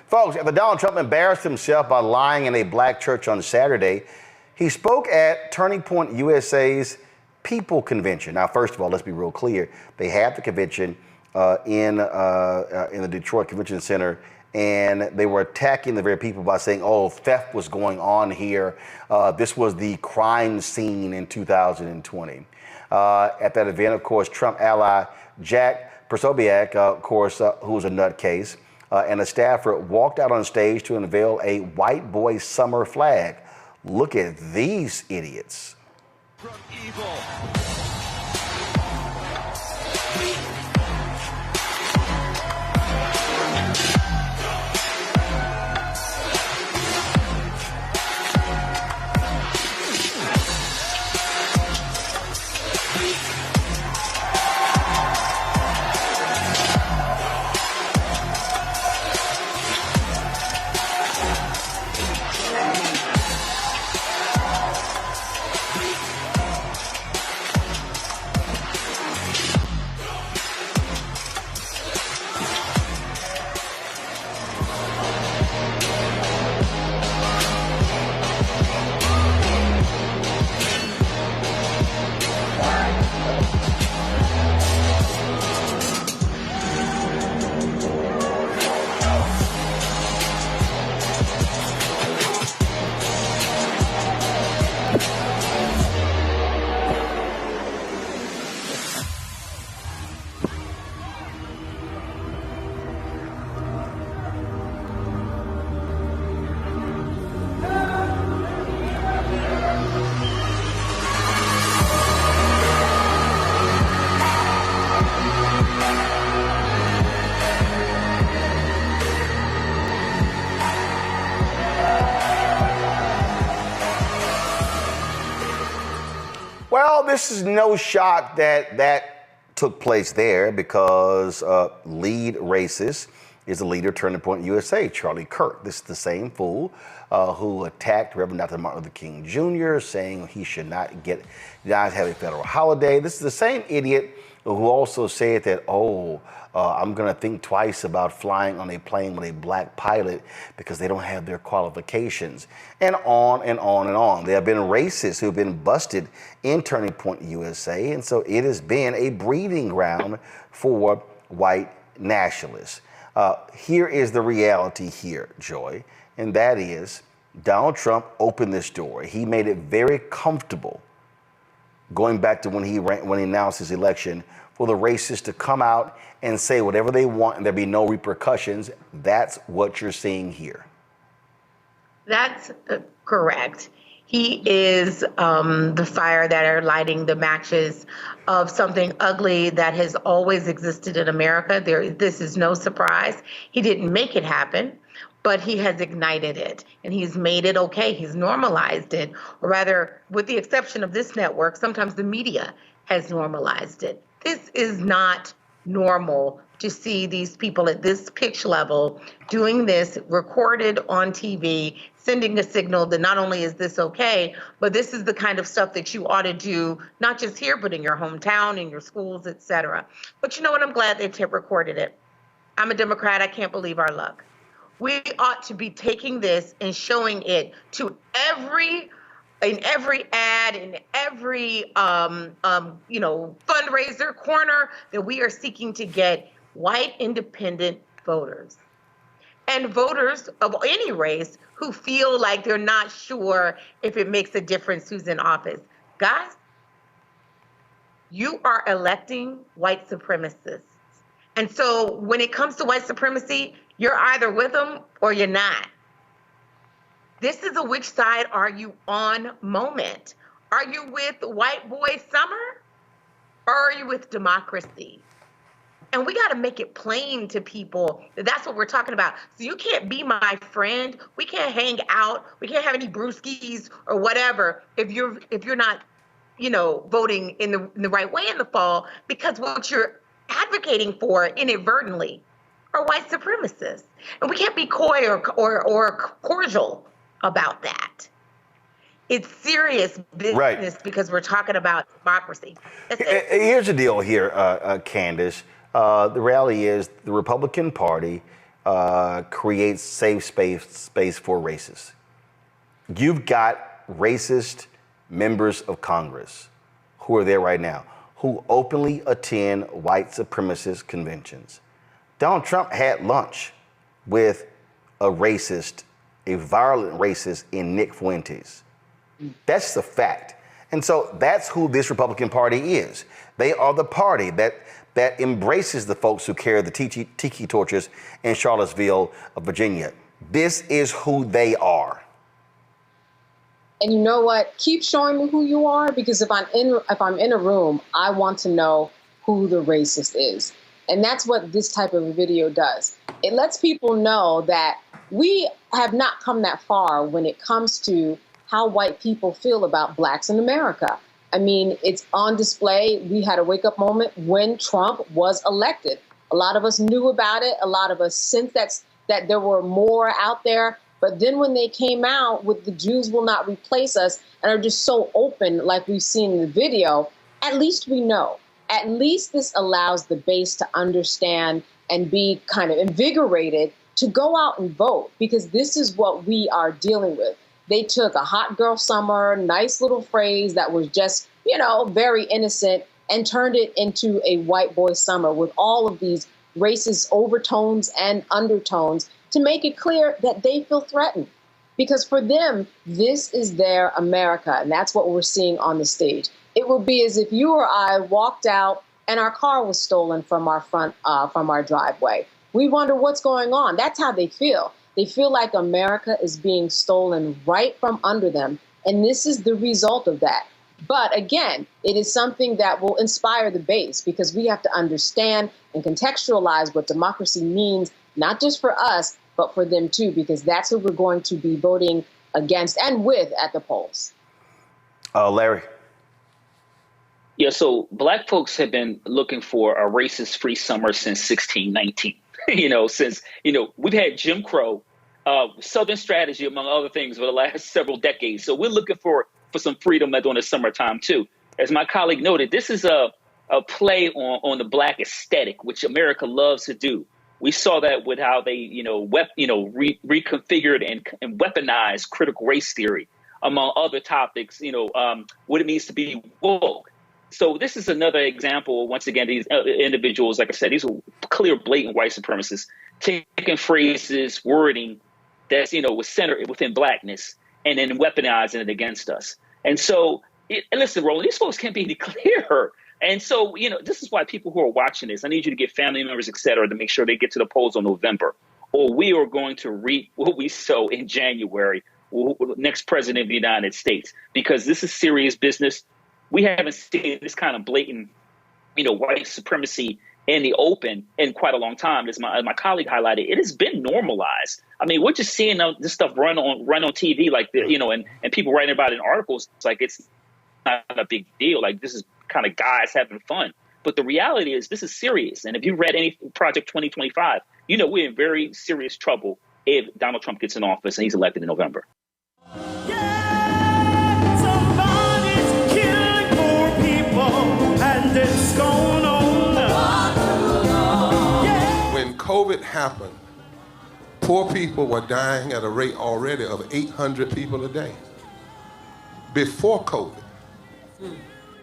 Folks, after Donald Trump embarrassed himself by lying in a black church on Saturday, he spoke at Turning Point USA's People Convention. Now, first of all, let's be real clear. They had the convention in the Detroit Convention Center, and they were attacking the very people by saying, oh, theft was going on here. This was the crime scene in 2020. At that event, of course, Trump ally Jack Posobiec, of course, who was a nutcase, and a staffer walked out on stage to unveil a white boy summer flag. Look at these idiots. From evil. Well, this is no shock that that took place there because lead racist is the leader of Turning Point USA, Charlie Kirk. This is the same fool who attacked Reverend Dr. Martin Luther King Jr., saying he should not have a federal holiday. This is the same idiot who also said that, I'm going to think twice about flying on a plane with a black pilot because they don't have their qualifications, and on and on and on. There have been racists who have been busted in Turning Point USA, and so it has been a breeding ground for white nationalists. Here is the reality here, Joy, and that is Donald Trump opened this door. He made it very comfortable, going back to when he announced his election, for the racists to come out and say whatever they want and there be no repercussions. That's what you're seeing here. That's correct. He is the fire that are lighting the matches of something ugly that has always existed in America. This is no surprise. He didn't make it happen, but he has ignited it, and he's made it okay. He's normalized it, or rather, with the exception of this network, sometimes the media has normalized it. This is not normal to see these people at this pitch level doing this, recorded on TV, sending a signal that not only is this okay, but this is the kind of stuff that you ought to do, not just here, but in your hometown, in your schools, et cetera. But you know what? I'm glad they've recorded it. I'm a Democrat. I can't believe our luck. We ought to be taking this and showing it to every ad, in every fundraiser corner that we are seeking to get white independent voters and voters of any race who feel like they're not sure if it makes a difference who's in office. Guys, you are electing white supremacists. And so when it comes to white supremacy, you're either with them or you're not. This is a which side are you on moment. Are you with white boy summer or are you with democracy? And we got to make it plain to people that that's what we're talking about. So you can't be my friend. We can't hang out. We can't have any brewskis or whatever if you're not, voting in the right way in the fall, because what you're advocating for inadvertently are white supremacists. And we can't be coy or cordial about that. It's serious business, right? Because we're talking about democracy. Here's the deal here, Candace. The reality is the Republican Party creates safe space for racists. You've got racist members of Congress who are there right now, who openly attend white supremacist conventions. Donald Trump had lunch with a violent racist in Nick Fuentes. That's the fact. And so that's who this Republican Party is. They are the party that embraces the folks who carry the tiki torches in Charlottesville, Virginia. This is who they are. And you know what? Keep showing me who you are, because if I'm in a room, I want to know who the racist is. And that's what this type of a video does. It lets people know that we have not come that far when it comes to how white people feel about blacks in America. I mean, it's on display. We had a wake-up moment when Trump was elected. A lot of us knew about it. A lot of us sensed that there were more out there. But then when they came out with the Jews will not replace us and are just so open, like we've seen in the video, at least we know. At least this allows the base to understand and be kind of invigorated to go out and vote, because this is what we are dealing with. They took a hot girl summer, nice little phrase that was just, very innocent, and turned it into a white boy summer with all of these racist overtones and undertones to make it clear that they feel threatened. Because for them, this is their America, and that's what we're seeing on the stage. It would be as if you or I walked out and our car was stolen from our driveway. We wonder what's going on. That's how they feel. They feel like America is being stolen right from under them, and this is the result of that. But again, it is something that will inspire the base, because we have to understand and contextualize what democracy means, not just for us, but for them too, because that's who we're going to be voting against and with at the polls. Larry. Yeah, so black folks have been looking for a racist-free summer since 1619. We've had Jim Crow, Southern strategy, among other things, for the last several decades. So we're looking for some freedom during the summertime, too. As my colleague noted, this is a play on the black aesthetic, which America loves to do. We saw that with how they, reconfigured and weaponized critical race theory, among other topics, what it means to be woke. So this is another example. Once again, these individuals, like I said, these are clear, blatant white supremacists, taking phrases, wording that's, was centered within blackness and then weaponizing it against us. And so, listen, Roland, these folks can't be any clearer. And so, this is why people who are watching this, I need you to get family members, et cetera, to make sure they get to the polls in November, or we are going to reap what we sow in January, next president of the United States, because this is serious business. We haven't seen this kind of blatant, white supremacy in the open in quite a long time. As my colleague highlighted, it has been normalized. I mean, we're just seeing this stuff run on TV, like and people writing about it in articles. It's like it's not a big deal. Like, this is kind of guys having fun. But the reality is this is serious. And if you read any Project 2025, we're in very serious trouble if Donald Trump gets in office and he's elected in November. When COVID happened, poor people were dying at a rate already of 800 people a day. Before COVID,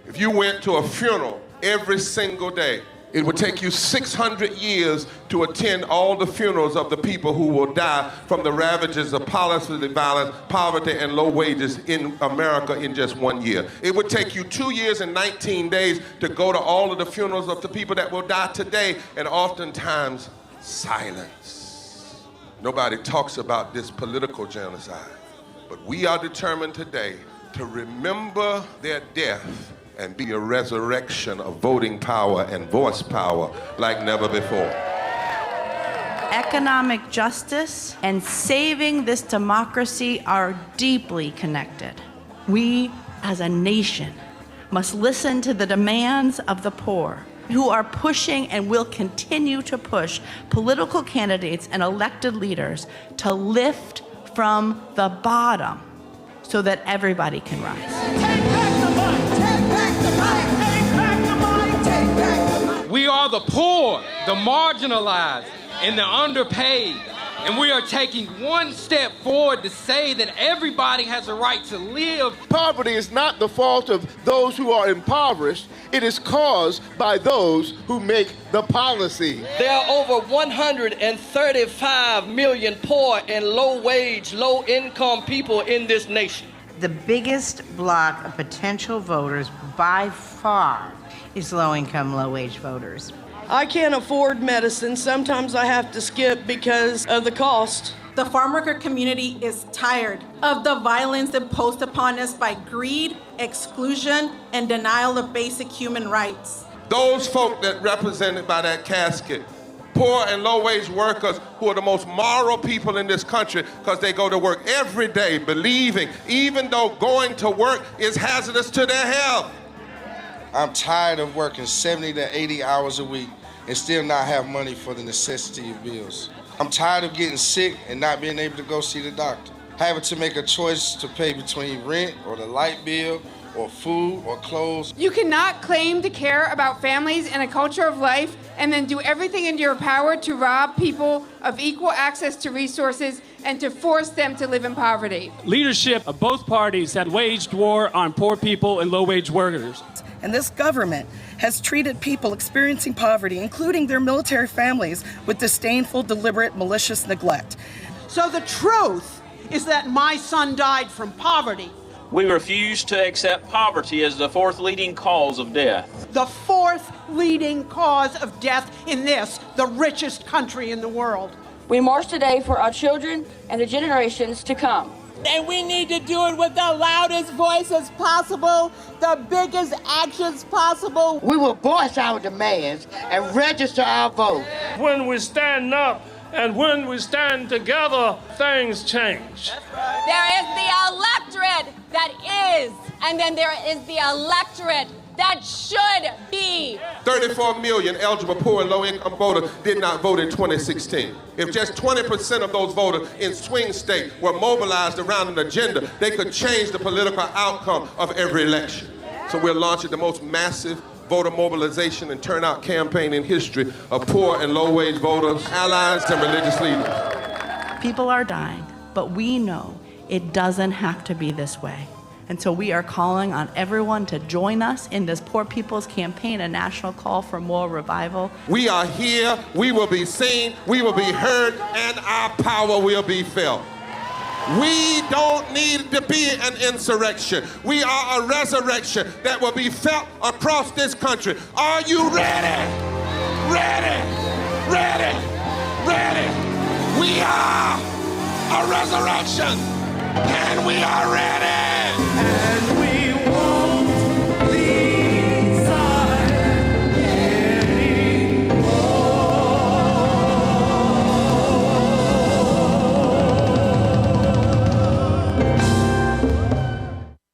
if you went to a funeral every single day, it would take you 600 years to attend all the funerals of the people who will die from the ravages of policy violence, poverty, and low wages in America in just 1 year. It would take you 2 years and 19 days to go to all of the funerals of the people that will die today, and oftentimes silence. Nobody talks about this political genocide, but we are determined today to remember their death and be a resurrection of voting power and voice power like never before. Economic justice and saving this democracy are deeply connected. We, as a nation, must listen to the demands of the poor, who are pushing and will continue to push political candidates and elected leaders to lift from the bottom so that everybody can rise. We are the poor, the marginalized, and the underpaid. And we are taking one step forward to say that everybody has a right to live. Poverty is not the fault of those who are impoverished. It is caused by those who make the policy. There are over 135 million poor and low-wage, low-income people in this nation. The biggest block of potential voters by far is low-income, low-wage voters. I can't afford medicine. Sometimes I have to skip because of the cost. The farm worker community is tired of the violence imposed upon us by greed, exclusion, and denial of basic human rights. Those folk that represented by that casket, poor and low-wage workers who are the most moral people in this country because they go to work every day believing, even though going to work is hazardous to their health. I'm tired of working 70 to 80 hours a week and still not have money for the necessity of bills. I'm tired of getting sick and not being able to go see the doctor. Having to make a choice to pay between rent or the light bill or food or clothes. You cannot claim to care about families and a culture of life and then do everything in your power to rob people of equal access to resources and to force them to live in poverty. Leadership of both parties have waged war on poor people and low-wage workers. And this government has treated people experiencing poverty, including their military families, with disdainful, deliberate, malicious neglect. So the truth is that my son died from poverty. We refuse to accept poverty as the fourth leading cause of death. The fourth leading cause of death in this, the richest country in the world. We march today for our children and the generations to come. And we need to do it with the loudest voices possible, the biggest actions possible. We will voice our demands and register our vote. When we stand up and when we stand together, things change. There is the electorate that is, and then there is the electorate that should be. 34 million eligible poor and low-income voters did not vote in 2016. If just 20% of those voters in swing states were mobilized around an agenda, they could change the political outcome of every election. So we're launching the most massive voter mobilization and turnout campaign in history of poor and low-wage voters, allies, and religious leaders. People are dying, but we know it doesn't have to be this way. And so we are calling on everyone to join us in this Poor People's Campaign, a national call for moral revival. We are here, we will be seen, we will be heard, and our power will be felt. We don't need to be an insurrection. We are a resurrection that will be felt across this country. Are you ready? Ready? Ready? Ready? We are a resurrection, and we are ready!